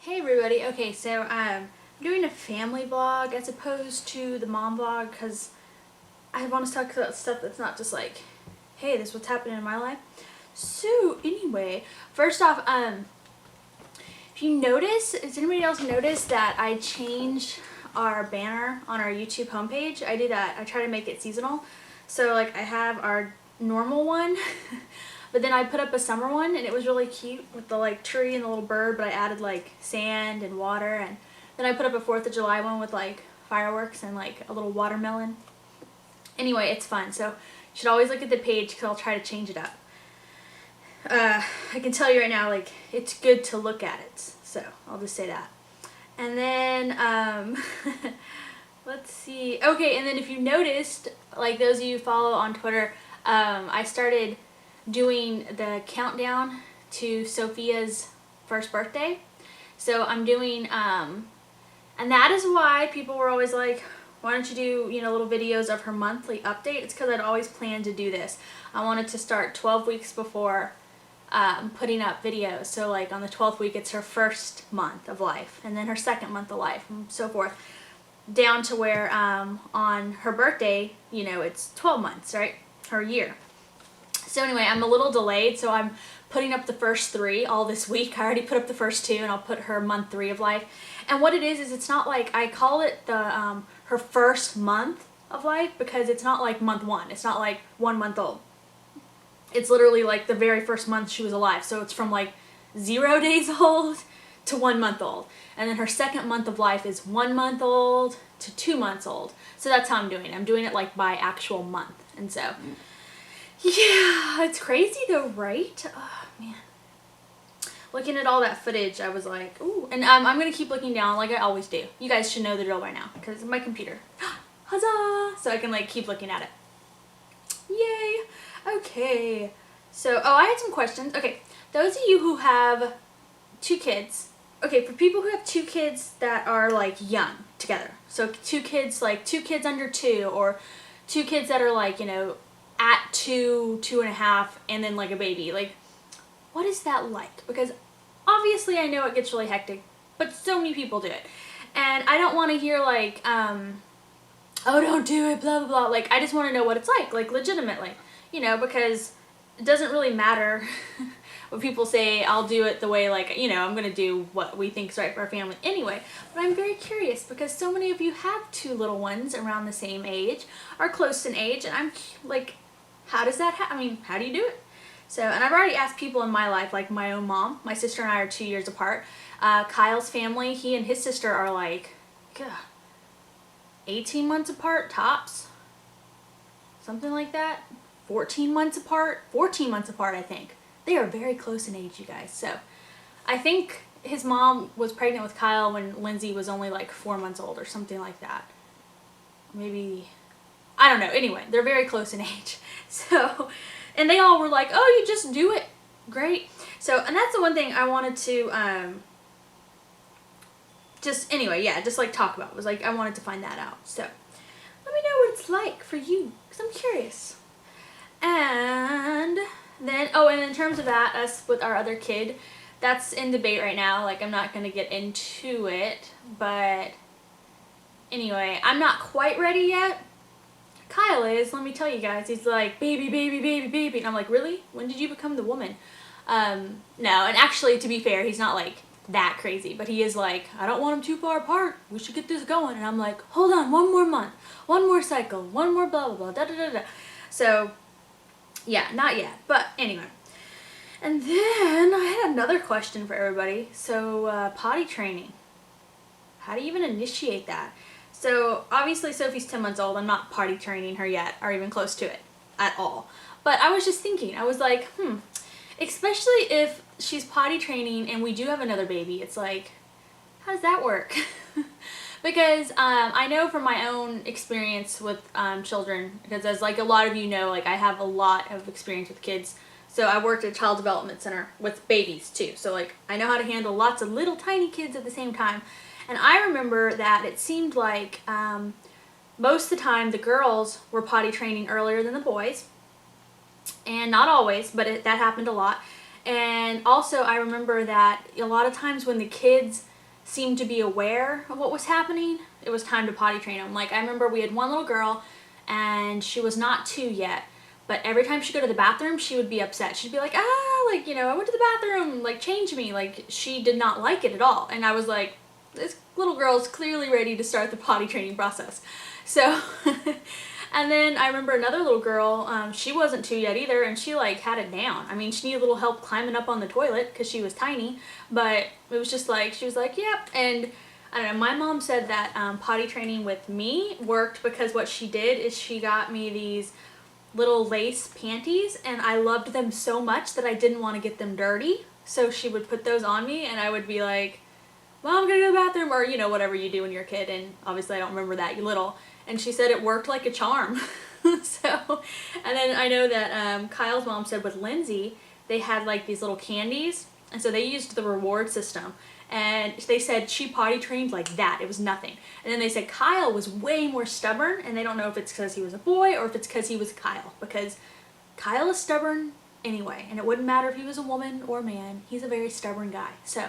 Hey everybody. Okay, so I'm doing a family vlog as opposed to the mom vlog because I want to talk about stuff that's not just like, hey, this is what's happening in my life. So anyway, first off, if you notice, does anybody else notice that I changed our banner on our YouTube homepage? I do that. I try to make it seasonal. So like I have our normal one, but then I put up a summer one and it was really cute with the like tree and the little bird, but I added like sand and water, and then I put up a 4th of July one with like fireworks and like a little watermelon. Anyway, it's fun. So you should always look at the page because I'll try to change it up. I can tell you right now, like, it's good to look at it. So I'll just say that. And then, let's see. Okay, and then if you noticed, like those of you who follow on Twitter, I started doing the countdown to Sophia's first birthday. So I'm doing, and that is why people were always like, why don't you do, little videos of her monthly update? It's because I'd always planned to do this. I wanted to start 12 weeks before putting up videos. So like on the 12th week, it's her first month of life, and then her second month of life, and so forth, down to where on her birthday, it's 12 months, right? Her year. So anyway, I'm a little delayed, so I'm putting up the first 3 all this week. I already put up the first 2, and I'll put her month 3 of life. And what it is it's not like, I call it the her first month of life because it's not like month 1. It's not like 1 month old. It's literally like the very first month she was alive. So it's from like 0 days old to 1 month old. And then her second month of life is 1 month old to 2 months old. So that's how I'm doing it. I'm doing it like by actual month. And so, yeah, it's crazy though, right? Oh, man. Looking at all that footage, I was like, ooh. And I'm going to keep looking down like I always do. You guys should know the drill by now because my computer. Huzzah! So I can like keep looking at it. Yay! Okay, so, I had some questions. Okay, those of you who have 2 kids, okay, for people who have 2 kids that are like young together, so 2 kids, like 2 kids under 2, or 2 kids that are like, at 2, 2.5, and then like a baby, like, what is that like? Because obviously I know it gets really hectic, but so many people do it. And I don't want to hear like, oh, don't do it, blah, blah, blah. Like, I just want to know what it's like legitimately. Because it doesn't really matter when people say I'll do it the way, like, I'm going to do what we think is right for our family anyway. But I'm very curious because so many of you have 2 little ones around the same age, are close in age, and I'm like, how does that happen? How do you do it? So, and I've already asked people in my life, like my own mom. My sister and I are 2 years apart. Kyle's family, he and his sister are like, 18 months apart, tops. Something like that. 14 months apart, I think. They are very close in age, you guys. So I think his mom was pregnant with Kyle when Lindsay was only like 4 months old or something like that. Maybe, I don't know. Anyway, they're very close in age. So, and they all were like, oh, you just do it. Great. So, and that's the one thing I wanted to, just like talk about. Was like, I wanted to find that out. So let me know what it's like for you, because I'm curious. And then, and in terms of that, us with our other kid, that's in debate right now. Like, I'm not going to get into it, but anyway, I'm not quite ready yet. Kyle is, let me tell you guys. He's like, baby, baby, baby, baby. And I'm like, really? When did you become the woman? No, and actually, to be fair, he's not like that crazy, but he is like, I don't want them too far apart. We should get this going. And I'm like, hold on, 1 more month, 1 more cycle, 1 more blah, blah, blah, da, da, da, da. So, yeah, not yet, but anyway. And then I had another question for everybody. So, potty training. How do you even initiate that? So, obviously Sophie's 10 months old. I'm not potty training her yet, or even close to it at all. But I was just thinking, I was like, especially if she's potty training and we do have another baby, it's like, how does that work? Because I know from my own experience with children, because as like a lot of you know, like I have a lot of experience with kids. So I worked at a child development center with babies too. So like I know how to handle lots of little tiny kids at the same time. And I remember that it seemed like most of the time the girls were potty training earlier than the boys. And not always, but that happened a lot. And also I remember that a lot of times when the kids seemed to be aware of what was happening, it was time to potty train them. Like, I remember we had one little girl, and she was not 2 yet, but every time she'd go to the bathroom, she would be upset. She'd be like, like, you know, I went to the bathroom, like, change me. Like, she did not like it at all. And I was like, this little girl's clearly ready to start the potty training process. So, and then I remember another little girl, she wasn't 2 yet either, and she, like, had it down. I mean, she needed a little help climbing up on the toilet because she was tiny, but it was just like, she was like, yep. And I don't know, my mom said that potty training with me worked because what she did is she got me these little lace panties, and I loved them so much that I didn't want to get them dirty. So she would put those on me, and I would be like, Mom, I'm gonna go to the bathroom, or, you know, whatever you do when you're a kid, and obviously I don't remember that, you're little. And she said it worked like a charm. So, and then I know that Kyle's mom said with Lindsay, they had like these little candies, and so they used the reward system. And they said she potty trained like that. It was nothing. And then they said Kyle was way more stubborn, and they don't know if it's because he was a boy or if it's because he was Kyle. Because Kyle is stubborn anyway, and it wouldn't matter if he was a woman or a man. He's a very stubborn guy. So,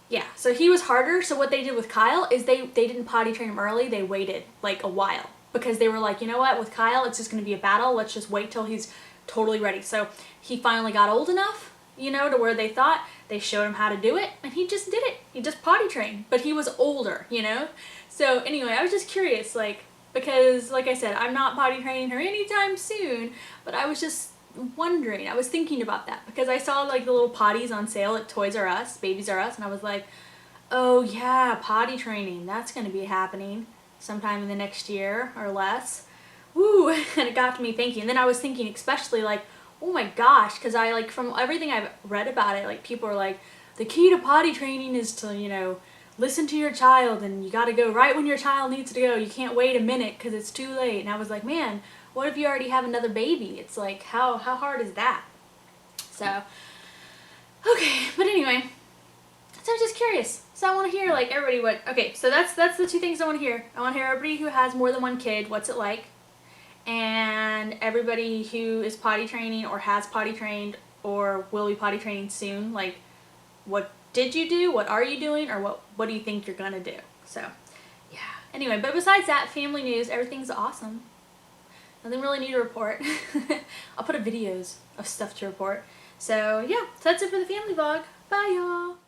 yeah. So he was harder. So what they did with Kyle is they didn't potty train him early. They waited like a while. Because they were like, you know what, with Kyle, it's just going to be a battle. Let's just wait till he's totally ready. So he finally got old enough, you know, to where they thought they showed him how to do it, and he just did it. He just potty trained, but he was older, you know? So anyway, I was just curious, like, because like I said, I'm not potty training her anytime soon, but I was just wondering, I was thinking about that because I saw like the little potties on sale at Toys R Us, Babies R Us, and I was like, oh yeah, potty training, that's going to be happening sometime in the next year or less. Woo, and it got me thinking. And then I was thinking especially like, oh my gosh, because I like from everything I've read about it, like people are like, the key to potty training is to, you know, listen to your child, and you got to go right when your child needs to go. You can't wait a minute because it's too late. And I was like, man, what if you already have another baby? It's like, how hard is that? So, okay, but anyway, so I'm just curious. So I want to hear like everybody okay, so that's the two things I want to hear. I want to hear everybody who has more than one kid, what's it like? And everybody who is potty training or has potty trained or will be potty training soon, like, what did you do, what are you doing, or what do you think you're gonna do? So yeah, anyway, but besides that, family news, everything's awesome. Nothing really new to report. I'll put up videos of stuff to report. So yeah, so that's it for the family vlog. Bye y'all.